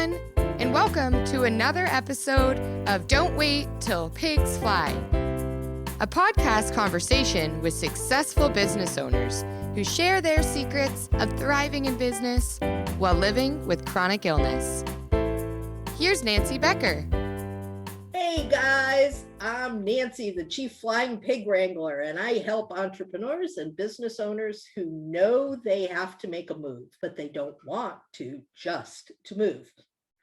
everyone, and welcome to another episode of Don't Wait Till Pigs Fly, a podcast conversation with successful business owners who share their secrets of thriving in business while living with chronic illness. Here's Nancy Becker. Hey guys, I'm Nancy, the Chief Flying Pig Wrangler, and I help entrepreneurs and business owners who know they have to make a move, but they don't want to just to move.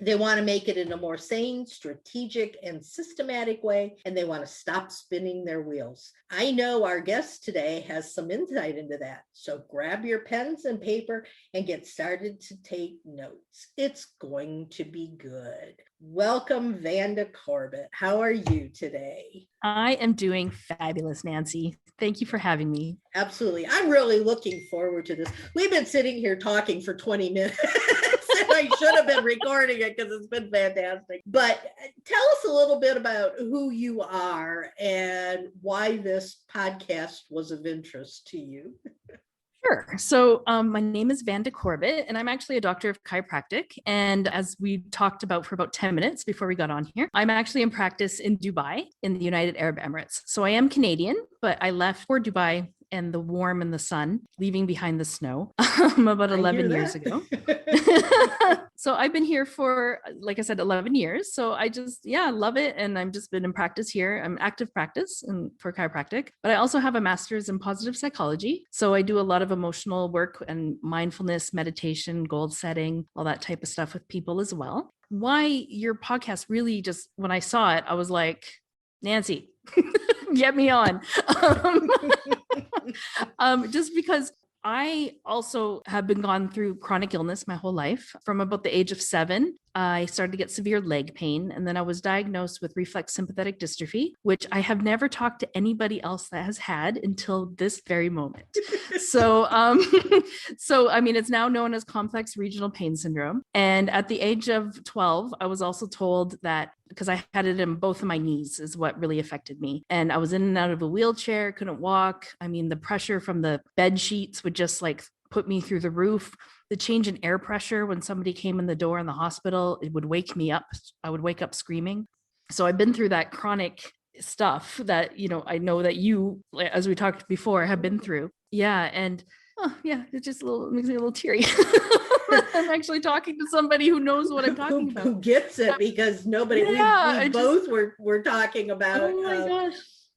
They want to make it in a more sane, strategic, and systematic way, and they want to stop spinning their wheels. I know our guest today has some insight into that, so grab your pens and paper and get started to take notes. It's going to be good. Welcome, Vanda Corbett. How are you today? I am doing fabulous, Nancy. Thank you for having me. Absolutely. I'm really looking forward to this. We've been sitting here talking for 20 minutes. I should have been recording it because it's been fantastic. But tell us a little bit about who you are and why this podcast was of interest to you. Sure. So my name is Vanda Corbett, and I'm actually a doctor of chiropractic. And as we talked about for about 10 minutes before we got on here, I'm actually in practice in Dubai in the United Arab Emirates. So I am Canadian, but I left for Dubai and the warm and the sun, leaving behind the snow about 11 years ago. So I've been here for, like I said, 11 years. So I just, love it. And I've just been in practice here. I'm active practice for chiropractic, but I also have a master's in positive psychology. So I do a lot of emotional work and mindfulness, meditation, goal setting, all that type of stuff with people as well. Why your podcast really just, when I saw it, I was like, Nancy, get me on. Just because I also have been gone through chronic illness my whole life. From about the age of 7, I started to get severe leg pain. And then I was diagnosed with reflex sympathetic dystrophy, which I have never talked to anybody else that has had until this very moment. So I mean, it's now known as complex regional pain syndrome. And at the age of 12, I was also told that because I had it in both of my knees is what really affected me. And I was in and out of a wheelchair, couldn't walk. I mean, the pressure from the bed sheets would just like put me through the roof. The change in air pressure when somebody came in the door in the hospital, it would wake me up. I would wake up screaming. So I've been through that chronic stuff that, I know that you, as we talked before, have been through. Yeah. And it just makes me a little teary. I'm actually talking to somebody who knows what I'm talking about. Who gets it, because nobody, we both were talking about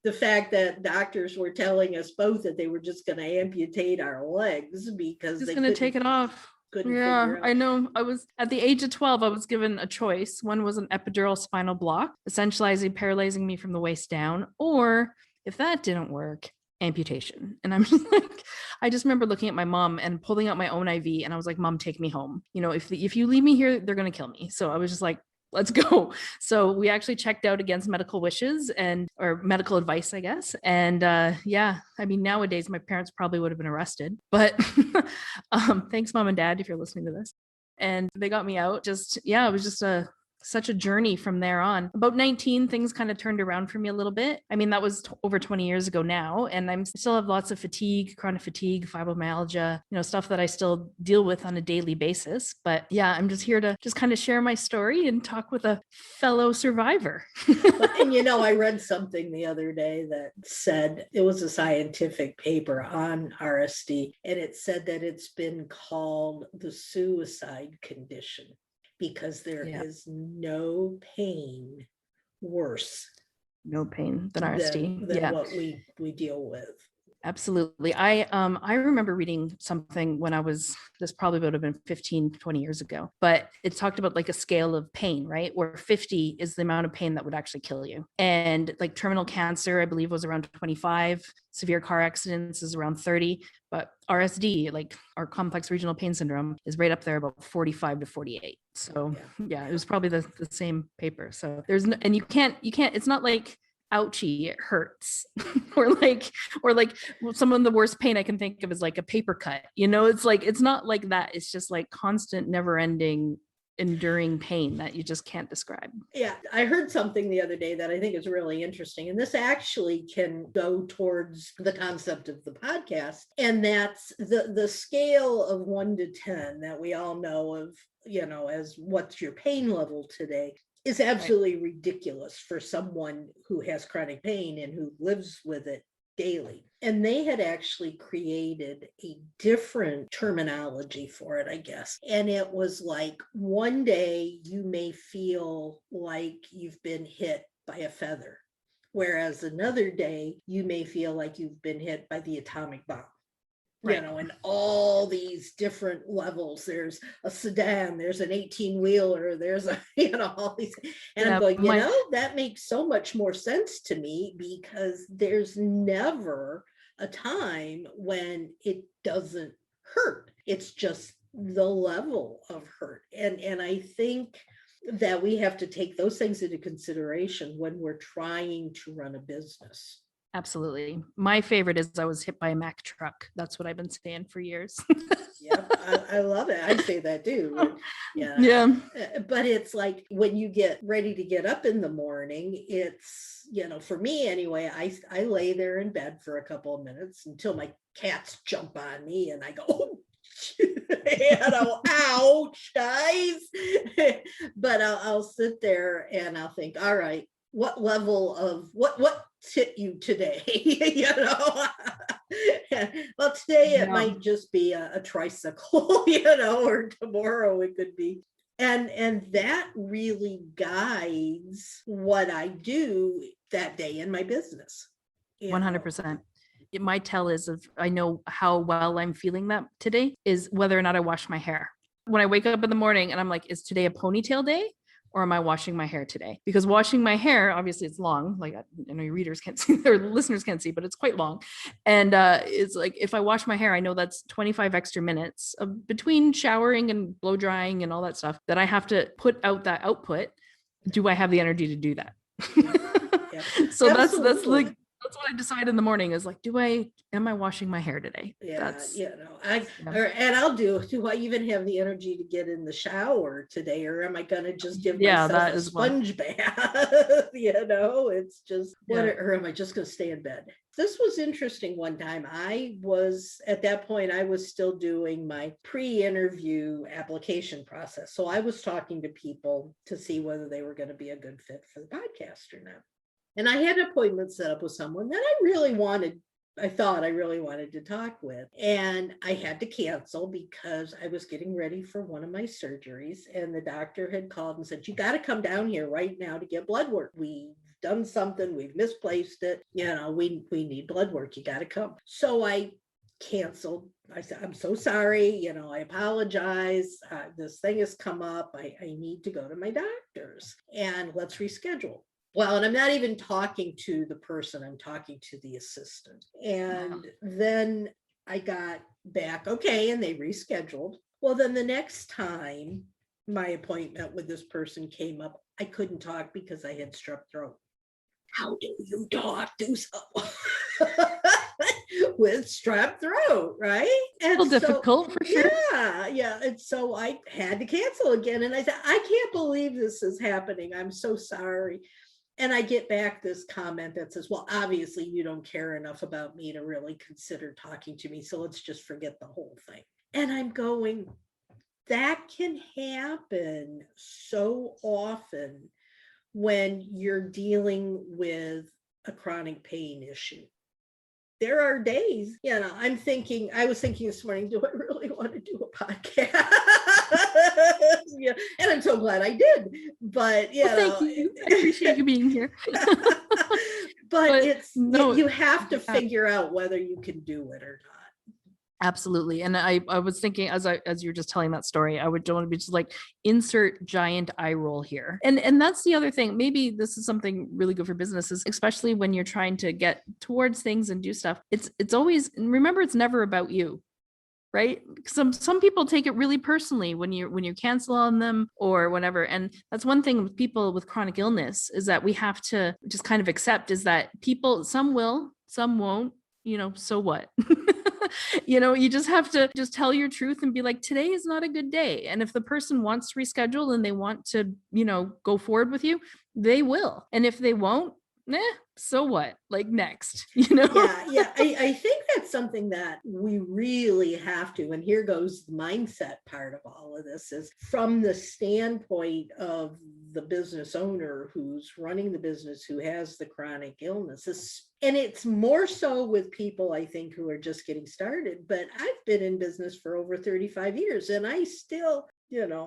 the fact that doctors were telling us both that they were just going to amputate our legs because they're going to take it off. Yeah, I know. I was at the age of 12, I was given a choice. One was an epidural spinal block, essentially paralyzing me from the waist down, or if that didn't work, amputation. And I'm just like, I just remember looking at my mom and pulling out my own IV, and I was like, Mom, take me home. If you leave me here, they're going to kill me. So I was just like, let's go. So we actually checked out against medical wishes or medical advice, I guess. And I mean, nowadays my parents probably would have been arrested, but thanks, Mom and Dad, if you're listening to this. And they got me out. It was just such a journey from there on. About 19, things kind of turned around for me a little bit. I mean, that was over 20 years ago now, and I still have lots of fatigue, chronic fatigue, fibromyalgia, stuff that I still deal with on a daily basis. But I'm just here to just kind of share my story and talk with a fellow survivor. And I read something the other day that said, it was a scientific paper on RSD, and it said that it's been called the suicide condition, because there is no pain worse. No pain than RSD. Than what we deal with. Absolutely. I remember reading something when this probably would have been 15, 20 years ago, but it talked about like a scale of pain, right? Where 50 is the amount of pain that would actually kill you. And like terminal cancer, I believe was around 25, severe car accidents is around 30, but RSD, like our complex regional pain syndrome, is right up there about 45 to 48. So it was probably the same paper. So and you can't, it's not like, ouchie, it hurts. or like some of the worst pain I can think of is like a paper cut, it's like, it's not like that. It's just like constant, never ending enduring pain that you just can't describe. Yeah, I heard something the other day that I think is really interesting. And this actually can go towards the concept of the podcast. And that's the scale of 1 to 10 that we all know of, as what's your pain level today is absolutely ridiculous for someone who has chronic pain and who lives with it daily. And they had actually created a different terminology for it, I guess. And it was like, one day you may feel like you've been hit by a feather, whereas another day you may feel like you've been hit by the atomic bomb. Right. And all these different levels. There's a sedan, there's an 18-wheeler, there's all these. And I'm going, that makes so much more sense to me, because there's never a time when it doesn't hurt. It's just the level of hurt. And I think that we have to take those things into consideration when we're trying to run a business. Absolutely. My favorite is I was hit by a Mack truck. That's what I've been saying for years. Yep, I love it. I say that too. Yeah. But it's like when you get ready to get up in the morning, it's, for me anyway, I lay there in bed for a couple of minutes until my cats jump on me and I go, oh, ouch, guys. But I'll sit there and I'll think, all right, what level of what hit you today? Well, today it might just be a tricycle, or tomorrow it could be. And that really guides what I do that day in my business. 100%. My tell is if I know how well I'm feeling that today is whether or not I wash my hair. When I wake up in the morning and I'm like, is today a ponytail day? Or am I washing my hair today? Because washing my hair, obviously it's long, like I know your readers can't see, or listeners can't see, but it's quite long. And it's like, if I wash my hair, I know that's 25 extra minutes between showering and blow drying and all that stuff that I have to put out that output. Do I have the energy to do that? Yep. So that's what I decide in the morning is like, am I washing my hair today? And I'll do I even have the energy to get in the shower today, or am I going to just give myself a sponge bath? It's just, or am I just going to stay in bed? This was interesting. One time at that point, I was still doing my pre-interview application process. So I was talking to people to see whether they were going to be a good fit for the podcast or not. And I had an appointment set up with someone that I thought I really wanted to talk with. And I had to cancel because I was getting ready for one of my surgeries. And the doctor had called and said, you got to come down here right now to get blood work. We've done something, we've misplaced it. We need blood work. You got to come. So I canceled. I said, I'm so sorry. I apologize. This thing has come up. I need to go to my doctor's and let's reschedule. Well, and I'm not even talking to the person, I'm talking to the assistant. And then I got back, okay, and they rescheduled. Well, then the next time my appointment with this person came up, I couldn't talk because I had strep throat. How do you talk to someone with strep throat, right? And a little difficult for sure. Yeah. And so I had to cancel again. And I said, I can't believe this is happening. I'm so sorry. And I get back this comment that says, well, obviously you don't care enough about me to really consider talking to me. So let's just forget the whole thing. And I'm going, that can happen so often when you're dealing with a chronic pain issue. There are days, I was thinking this morning, do I really want to do a podcast? And I'm so glad I did. But thank you. I appreciate you being here. but you have to figure out whether you can do it or not. Absolutely. And I was thinking as you were just telling that story, I would want to be just like insert giant eye roll here. And that's the other thing. Maybe this is something really good for businesses, especially when you're trying to get towards things and do stuff. It's always, remember, it's never about you. Right? Some people take it really personally when you cancel on them or whatever. And that's one thing with people with chronic illness is that we have to just kind of accept is that people, some will, some won't, so what? You just have to just tell your truth and be like, today is not a good day. And if the person wants to reschedule and they want to, go forward with you, they will. And if they won't, so what? Like next, Yeah. I think that's something that we really have to, and here goes the mindset part of all of this, is from the standpoint of the business owner who's running the business, who has the chronic illnesses. And it's more so with people, I think, who are just getting started. But I've been in business for over 35 years, and I still,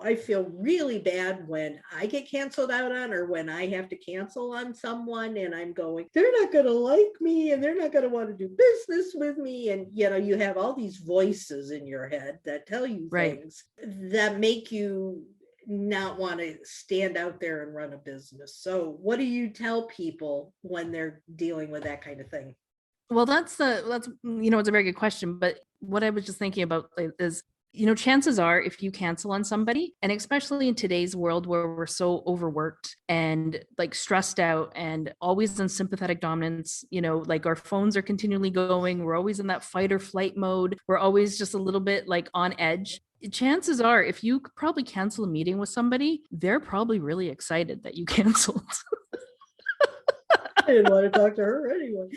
I feel really bad when I get canceled out on, or when I have to cancel on someone and I'm going, they're not going to like me and they're not going to want to do business with me. And, you have all these voices in your head that tell you things that make you not want to stand out there and run a business. So what do you tell people when they're dealing with that kind of thing? Well, that's it's a very good question. But what I was just thinking about is, chances are if you cancel on somebody, and especially in today's world where we're so overworked and like stressed out and always in sympathetic dominance, like our phones are continually going, we're always in that fight or flight mode. We're always just a little bit like on edge. Chances are if you probably cancel a meeting with somebody, they're probably really excited that you canceled. I didn't want to talk to her anyway.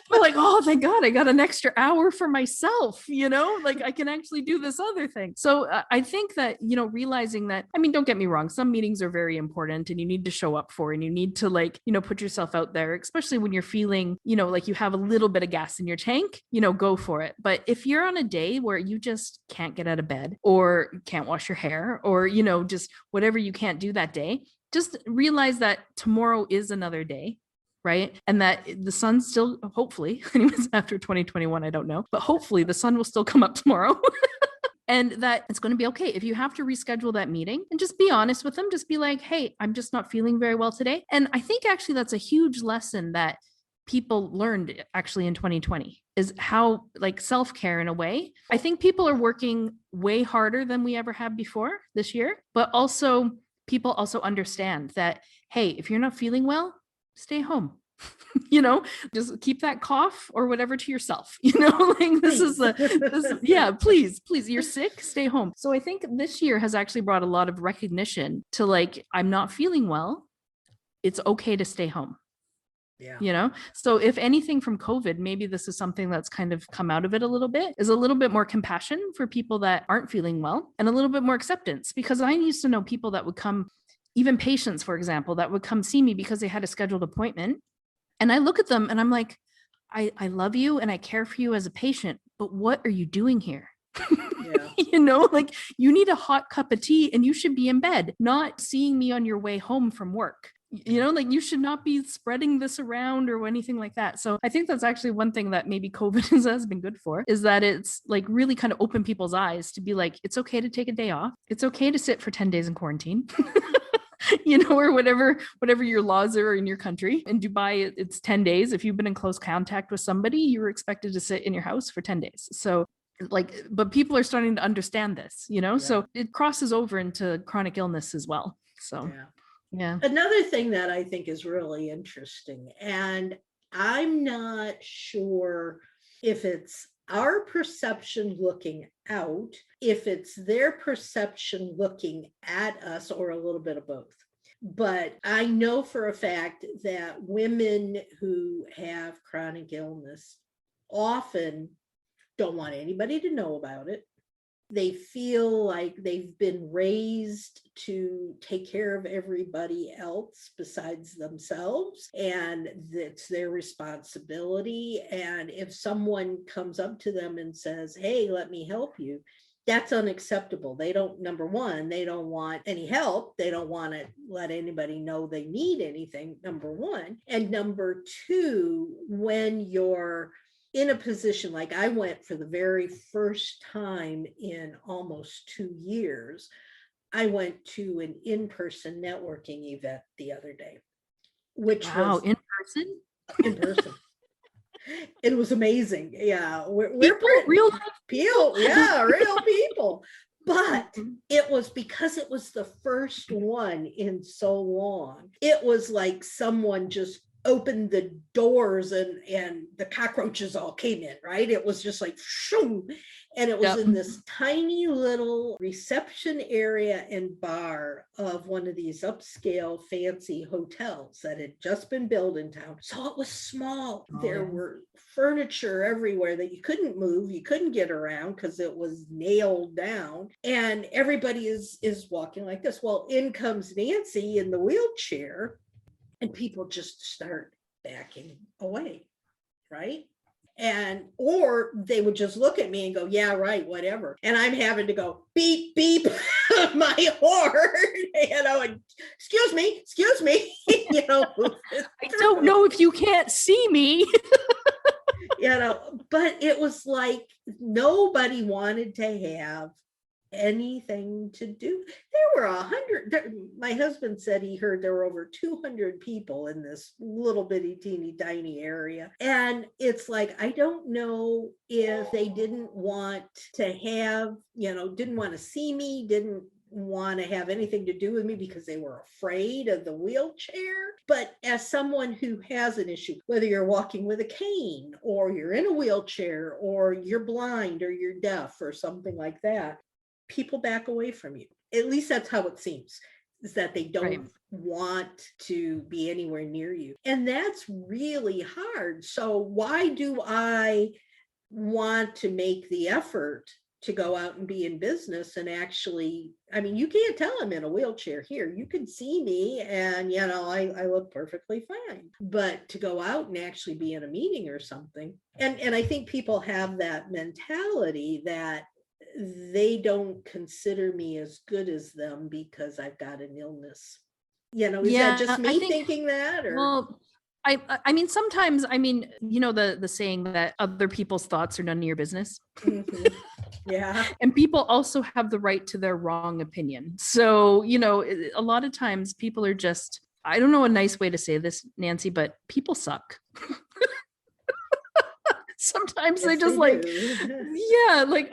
We're like, oh, thank God, I got an extra hour for myself, like I can actually do this other thing. So I think that, realizing that, don't get me wrong, some meetings are very important and you need to show up for, and you need to put yourself out there, especially when you're feeling, like you have a little bit of gas in your tank, go for it. But if you're on a day where you just can't get out of bed or can't wash your hair or, just whatever you can't do that day, just realize that tomorrow is another day, right? And that the sun still, hopefully, anyways, after 2021, I don't know, but hopefully the sun will still come up tomorrow. And that it's going to be okay. If you have to reschedule that meeting, and just be honest with them, just be like, hey, I'm just not feeling very well today. And I think actually that's a huge lesson that people learned actually in 2020, is how self-care in a way. I think people are working way harder than we ever have before this year, but also people also understand that, hey, if you're not feeling well, stay home. Just keep that cough or whatever to yourself. Please, you're sick, stay home. So I think this year has actually brought a lot of recognition to I'm not feeling well. It's okay to stay home. Yeah. So if anything from COVID, maybe this is something that's kind of come out of it a little bit, is a little bit more compassion for people that aren't feeling well, and a little bit more acceptance. Because I used to know people that would come, even patients, for example, that would come see me because they had a scheduled appointment. And I look at them and I'm like, I love you and I care for you as a patient, but what are you doing here? Yeah. You need a hot cup of tea and you should be in bed, not seeing me on your way home from work. You should not be spreading this around or anything like that. So I think that's actually one thing that maybe COVID has been good for, is that it's really kind of opened people's eyes to be like, it's okay to take a day off. It's okay to sit for 10 days in quarantine. Or whatever your laws are in your country. In Dubai, it's 10 days. If you've been in close contact with somebody, you were expected to sit in your house for 10 days. So but people are starting to understand this, so it crosses over into chronic illness as well. So, yeah. Another thing that I think is really interesting, and I'm not sure if it's our perception looking out, if it's their perception looking at us, or a little bit of both. But I know for a fact that women who have chronic illness often don't want anybody to know about it. They feel like they've been raised to take care of everybody else besides themselves, and it's their responsibility. And if someone comes up to them and says, hey, let me help you, that's unacceptable. They don't, number one, they don't want any help. They don't want to let anybody know they need anything, number one. And number two, when you're in a position like I went for the very first time in almost 2 years, I went to an in-person networking event the other day, which was in person. In person. It was amazing. Yeah, we're real people. Yeah, real people. But it was because it was the first one in so long. It was like someone just opened the doors and the cockroaches all came in, right? It was just like, shoo. And it was in this tiny little reception area and bar of one of these upscale fancy hotels that had just been built in town. So it was small. There were furniture everywhere that you couldn't move. You couldn't get around because it was nailed down. And everybody is walking like this. Well, in comes Nancy in the wheelchair, and people just start backing away, right? And, or they would just look at me and go, yeah, right, whatever. And I'm having to go beep, beep my horn, and excuse me, I don't know if you can't see me. But it was like nobody wanted to have anything to do. There were 100. My husband said he heard there were over 200 people in this little bitty teeny tiny area. And it's like, I don't know if they didn't want to have, didn't want to see me, didn't want to have anything to do with me because they were afraid of the wheelchair. But as someone who has an issue, whether you're walking with a cane or you're in a wheelchair or you're blind or you're deaf or something like that, people back away from you. At least that's how it seems, is that they don't want to be anywhere near you. And that's really hard. So why do I want to make the effort to go out and be in business and actually, you can't tell I'm in a wheelchair here. You can see me and, I look perfectly fine. But to go out and actually be in a meeting or something. And I think people have that mentality that they don't consider me as good as them because I've got an illness. Is that just me thinking that? Or? Well, sometimes, the saying that other people's thoughts are none of your business. Mm-hmm. Yeah. And people also have the right to their wrong opinion. So, a lot of times people are just, I don't know a nice way to say this, Nancy, but people suck. Sometimes yes, they just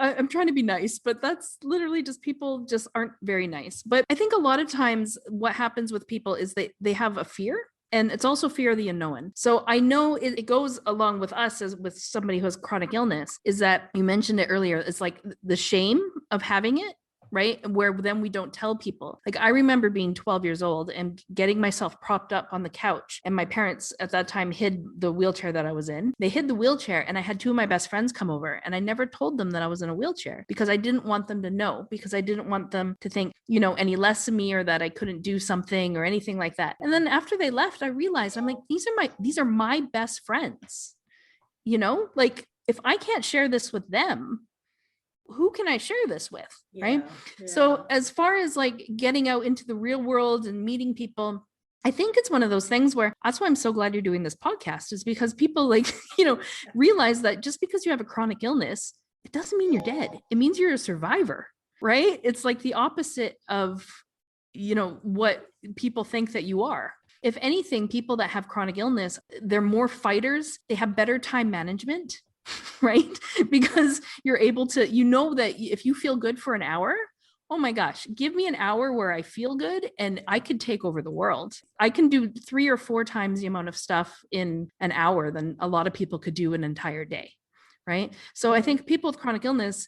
I'm trying to be nice, but that's literally just people just aren't very nice. But I think a lot of times what happens with people is they have a fear, and it's also fear of the unknown. So I know it goes along with us as with somebody who has chronic illness, is that you mentioned it earlier. It's like the shame of having it, right? Where then we don't tell people. Like I remember being 12 years old and getting myself propped up on the couch, and my parents at that time hid the wheelchair that I was in. They hid the wheelchair, and I had two of my best friends come over, and I never told them that I was in a wheelchair because I didn't want them to know, because I didn't want them to think, any less of me or that I couldn't do something or anything like that. And then after they left, I realized I'm like, these are my best friends. Like if I can't share this with them, who can I share this with? Right. Yeah. So as far as like getting out into the real world and meeting people, I think it's one of those things where that's why I'm so glad you're doing this podcast, is because people realize that just because you have a chronic illness, it doesn't mean you're dead. It means you're a survivor, right? It's like the opposite of, what people think that you are. If anything, people that have chronic illness, they're more fighters. They have better time management. Right? Because you're able to, that if you feel good for an hour, oh my gosh, give me an hour where I feel good and I could take over the world. I can do 3 or 4 times the amount of stuff in an hour than a lot of people could do an entire day. Right? So I think people with chronic illness,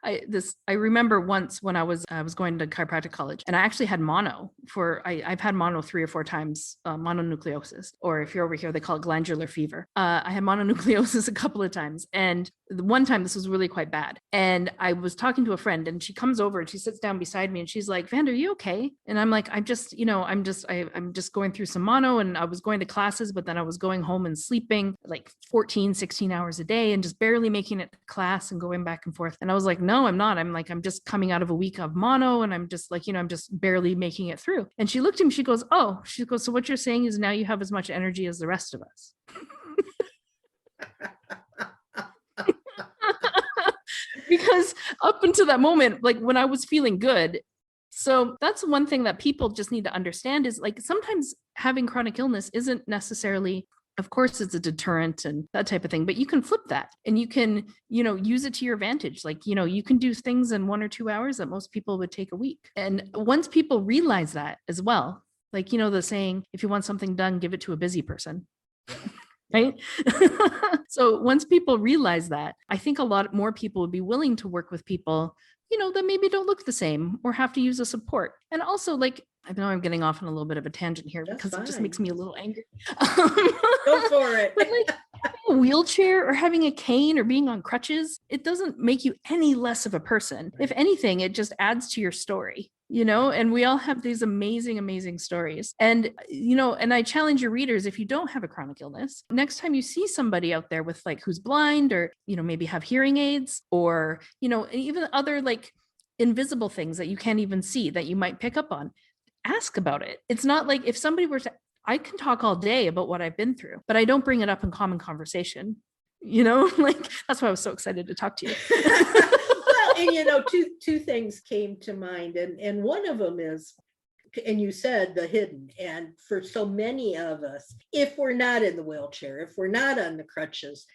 I remember once when I was going to chiropractic college, and I actually had mono I've had mono 3 or 4 times, mononucleosis, or if you're over here, they call it glandular fever. I had mononucleosis a couple of times. And the one time this was really quite bad. And I was talking to a friend, and she comes over and she sits down beside me and she's like, Vanda, are you okay? And I'm like, I'm just going through some mono, and I was going to classes, but then I was going home and sleeping like 14, 16 hours a day and just barely making it to class and going back and forth. And I was like, no, I'm not. I'm just coming out of a week of mono, and I'm just like, I'm just barely making it through. And she looked at me, she goes, so what you're saying is now you have as much energy as the rest of us. Because up until that moment, like when I was feeling good. So that's one thing that people just need to understand, is like sometimes having chronic illness isn't necessarily, of course, it's a deterrent and that type of thing, but you can flip that and you can, use it to your advantage. Like, you can do things in 1 or 2 hours that most people would take a week. And once people realize that as well, Like, the saying, if you want something done, give it to a busy person. Right. So once people realize that, I think a lot more people would be willing to work with people, that maybe don't look the same or have to use a support. And also, like, I know I'm getting off on a little bit of a tangent here That's because it just fine. makes me a little angry. Go for it. But like having a wheelchair or having a cane or being on crutches, it doesn't make you any less of a person. If anything, it just adds to your story, and we all have these amazing, amazing stories. And, and I challenge your readers, if you don't have a chronic illness, next time you see somebody out there with like who's blind or, maybe have hearing aids or, even other like invisible things that you can't even see that you might pick up on, ask about it. It's not like if somebody were to, I can talk all day about what I've been through, but I don't bring it up in common conversation. Like that's why I was so excited to talk to you. Well, and two things came to mind, and one of them is, and you said the hidden, and for so many of us, if we're not in the wheelchair, if we're not on the crutches,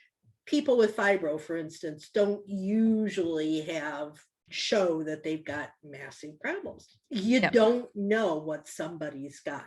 people with fibro, for instance, don't usually show that they've got massive problems. You don't know what somebody's got,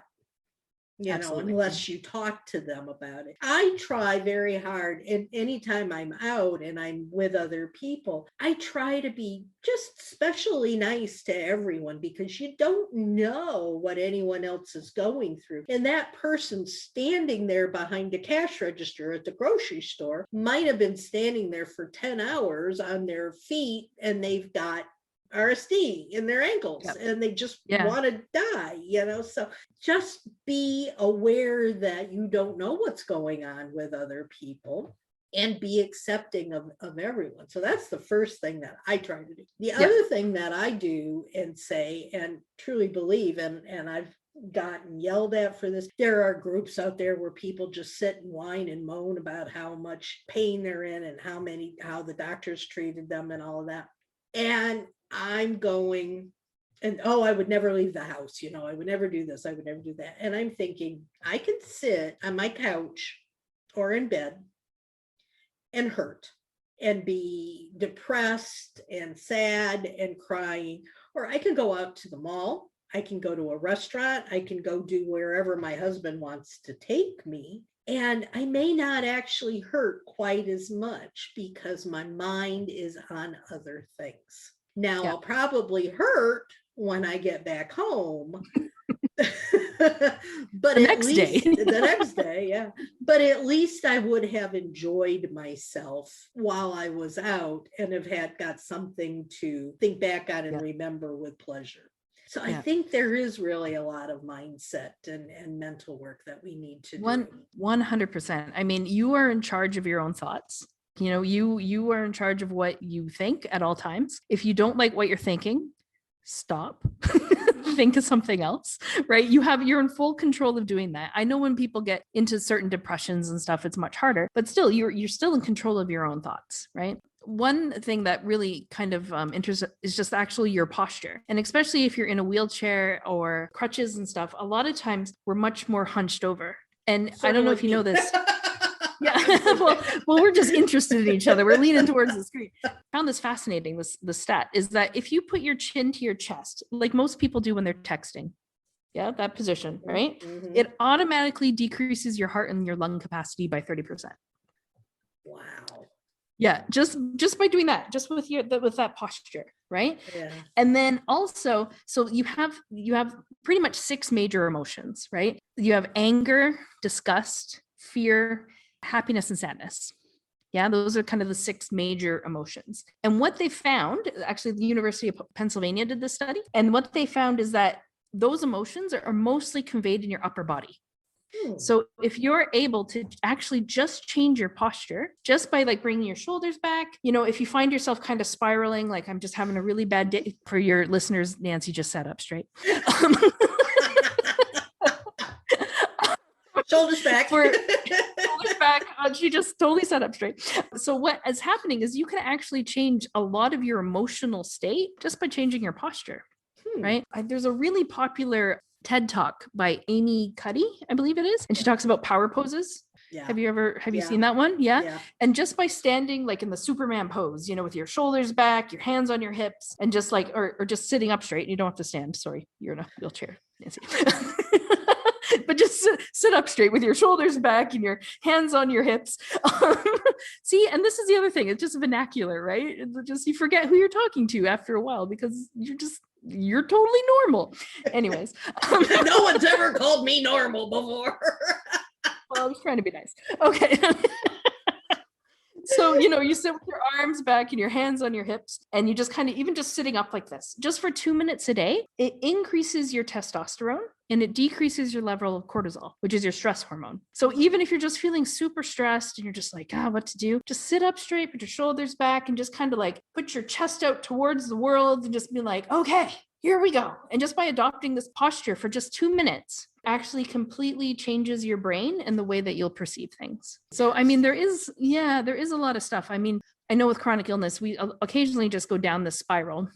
unless you talk to them about it. I try very hard, and anytime I'm out and I'm with other people, I try to be just especially nice to everyone, because you don't know what anyone else is going through. And that person standing there behind a cash register at the grocery store might have been standing there for 10 hours on their feet, and they've got RSD in their ankles and they just want to die, so just be aware that you don't know what's going on with other people and be accepting of everyone. So that's the first thing that I try to do. The other thing that I do and say and truly believe, and I've gotten yelled at for this, there are groups out there where people just sit and whine and moan about how much pain they're in and how the doctors treated them and all of that. And I'm going, and I would never leave the house, I would never do this, I would never do that. And I'm thinking, I could sit on my couch or in bed and hurt and be depressed and sad and crying, or I can go out to the mall, I can go to a restaurant, I can go do wherever my husband wants to take me. And I may not actually hurt quite as much because my mind is on other things. Now, I'll probably hurt when I get back home, but the next day, but at least I would have enjoyed myself while I was out and have got something to think back on and remember with pleasure. So I think there is really a lot of mindset and mental work that we need to do. 100%. I mean, you are in charge of your own thoughts. You are in charge of what you think at all times. If you don't like what you're thinking, stop. Think of something else, right? You're in full control of doing that. I know when people get into certain depressions and stuff, it's much harder, but still you're still in control of your own thoughts, right? One thing that really kind of interests is just actually your posture. And especially if you're in a wheelchair or crutches and stuff, a lot of times we're much more hunched over. And I don't know if you know this. well, we're just interested in each other. We're leaning towards the screen. I found this fascinating. The stat is that if you put your chin to your chest, like most people do when they're texting, that position, right? Mm-hmm. It automatically decreases your heart and your lung capacity by 30%. Wow. Yeah, just by doing that, just with that posture, right? Yeah. And then also, so you have pretty much 6 major emotions, right? You have anger, disgust, fear, happiness, and sadness. Yeah, those are kind of the 6 major emotions. And what they found, actually, the University of Pennsylvania did this study, and what they found is that those emotions are mostly conveyed in your upper body. So if you're able to actually just change your posture just by like bringing your shoulders back, if you find yourself kind of spiraling, like I'm just having a really bad day, for your listeners, Nancy just sat up straight. Shoulders back. Shoulders back. She just totally sat up straight. So what is happening is you can actually change a lot of your emotional state just by changing your posture, right? There's a really popular TED Talk by Amy Cuddy, I believe it is. And she talks about power poses. Yeah. Have you Yeah. seen that one? Yeah. Yeah. And just by standing like in the Superman pose, with your shoulders back, your hands on your hips, and just like, or just sitting up straight. You don't have to stand. Sorry, you're in a wheelchair, Nancy. But just sit up straight with your shoulders back and your hands on your hips. See, and this is the other thing. It's just vernacular, right? It's just, you forget who you're talking to after a while because you're totally normal. Anyways. No one's ever called me normal before. Well, I was trying to be nice. Okay. So, you sit with your arms back and your hands on your hips, and you just kind of, even just sitting up like this, just for 2 minutes a day, it increases your testosterone and it decreases your level of cortisol, which is your stress hormone. So even if you're just feeling super stressed and you're just like, what to do? Just sit up straight, put your shoulders back, and just kind of like put your chest out towards the world and just be like, okay, here we go. And just by adopting this posture for just 2 minutes, actually completely changes your brain and the way that you'll perceive things. So, I mean, there is a lot of stuff. I mean, I know with chronic illness, we occasionally just go down this spiral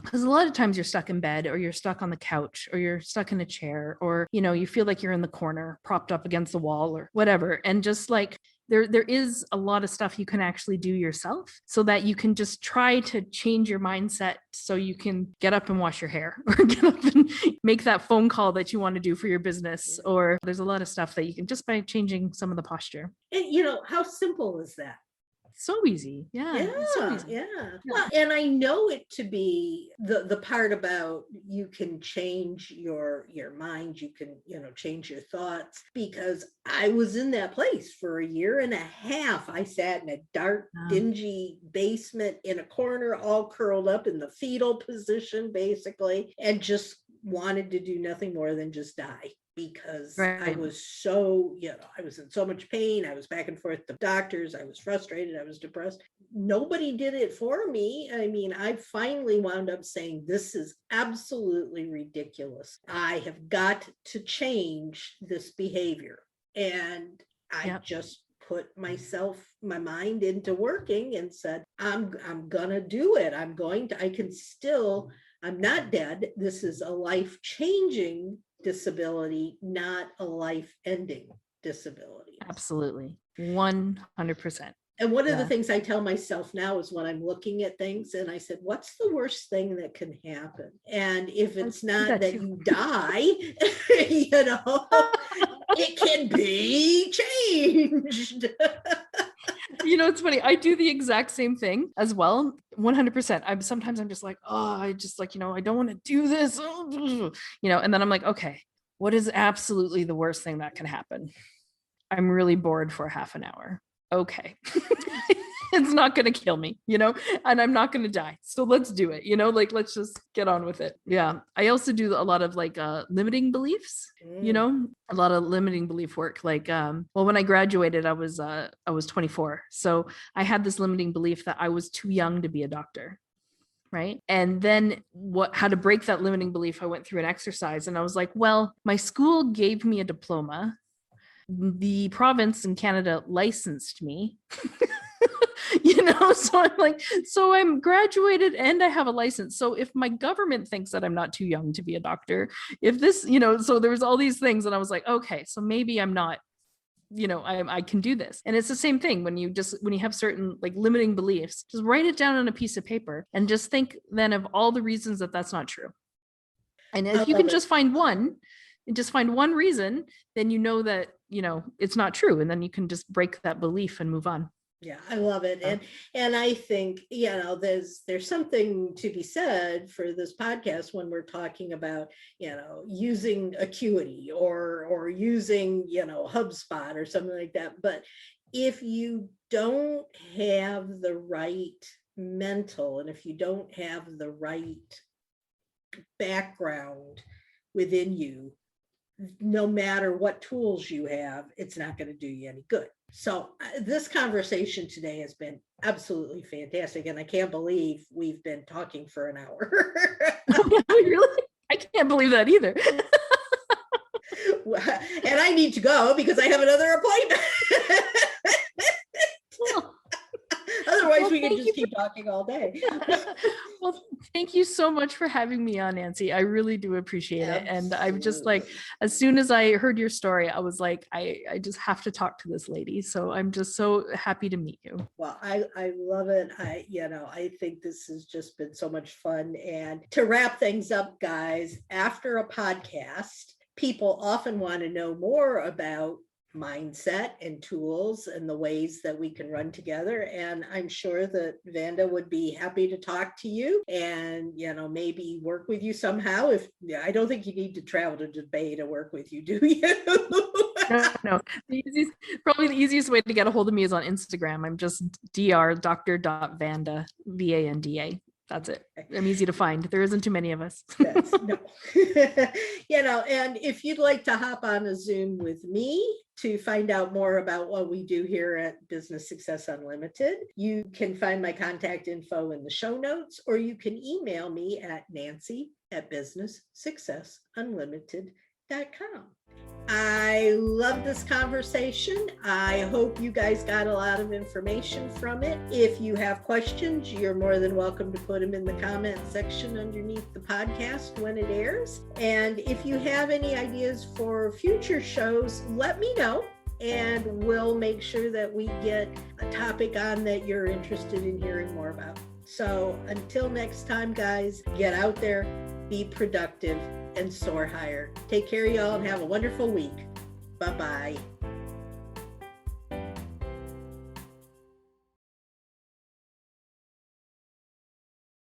because a lot of times you're stuck in bed, or you're stuck on the couch, or you're stuck in a chair, or, you feel like you're in the corner propped up against the wall or whatever. And just like, there is a lot of stuff you can actually do yourself so that you can just try to change your mindset so you can get up and wash your hair, or get up and make that phone call that you want to do for your business. Or there's a lot of stuff that you can just by changing some of the posture. And how simple is that? So easy. Yeah. It's so easy. Yeah. Well, and I know it to be the part about you can change your mind, you can, change your thoughts, because I was in that place for 1.5 years. I sat in a dark, dingy basement in a corner, all curled up in the fetal position, basically, and just wanted to do nothing more than just die. Because I was so, I was in so much pain. I was back and forth to doctors. I was frustrated. I was depressed. Nobody did it for me. I mean, I finally wound up saying, this is absolutely ridiculous. I have got to change this behavior. And I just put my mind into working and said, I'm gonna do it. I'm not dead. This is a life-changing disability, not a life-ending disability. Absolutely. 100%. And one of the things I tell myself now is when I'm looking at things, and I said, what's the worst thing that can happen? And if it's not that you die, it can be changed. It's funny. I do the exact same thing as well. 100%. I'm just like, I don't want to do this, and then I'm like, okay, what is absolutely the worst thing that can happen? I'm really bored for half an hour. Okay. It's not going to kill me, and I'm not going to die. So let's do it, let's just get on with it. Yeah. I also do a lot of limiting beliefs, a lot of limiting belief work. When I graduated, I was 24. So I had this limiting belief that I was too young to be a doctor. Right. And then how to break that limiting belief, I went through an exercise and I was like, well, my school gave me a diploma. The province in Canada licensed me. So I'm like, so I'm graduated and I have a license. So if my government thinks that I'm not too young to be a doctor, if this, so there was all these things and I was like, okay, so maybe I'm not, I can do this. And it's the same thing when you have certain limiting beliefs, just write it down on a piece of paper and just think then of all the reasons that that's not true. And if you can just find one reason, then that, it's not true. And then you can just break that belief and move on. Yeah, I love it. And I think, there's something to be said for this podcast when we're talking about, using Acuity or using, HubSpot or something like that. But if you don't have the right mental, and if you don't have the right background within you, no matter what tools you have, it's not going to do you any good. So this conversation today has been absolutely fantastic. And I can't believe we've been talking for an hour. Really? I can't believe that either. And I need to go because I have another appointment. Otherwise, we can just keep talking all day. Well, Thank you so much for having me on, Nancy. I really do appreciate it. And I'm just like, Absolutely. as soon as I heard your story, I was like, I just have to talk to this lady. So I'm just so happy to meet you. Well, I love it. I think this has just been so much fun. And to wrap things up, guys, after a podcast, people often want to know more about mindset and tools and the ways that we can run together. And I'm sure that Vanda would be happy to talk to you and, maybe work with you somehow. I don't think you need to travel to Dubai to work with you, do you? No. Probably the easiest way to get a hold of me is on Instagram. I'm just dr.vanda, Vanda. That's it. I'm easy to find. There isn't too many of us. No. And if you'd like to hop on a Zoom with me to find out more about what we do here at Business Success Unlimited, you can find my contact info in the show notes, or you can email me at nancy@businesssuccessunlimited.com. I love this conversation. I hope you guys got a lot of information from it. If you have questions, you're more than welcome to put them in the comment section underneath the podcast when it airs. And if you have any ideas for future shows, let me know, and we'll make sure that we get a topic on that you're interested in hearing more about. So until next time, guys, get out there, be productive, and soar higher. Take care, y'all, and have a wonderful week. Bye-bye.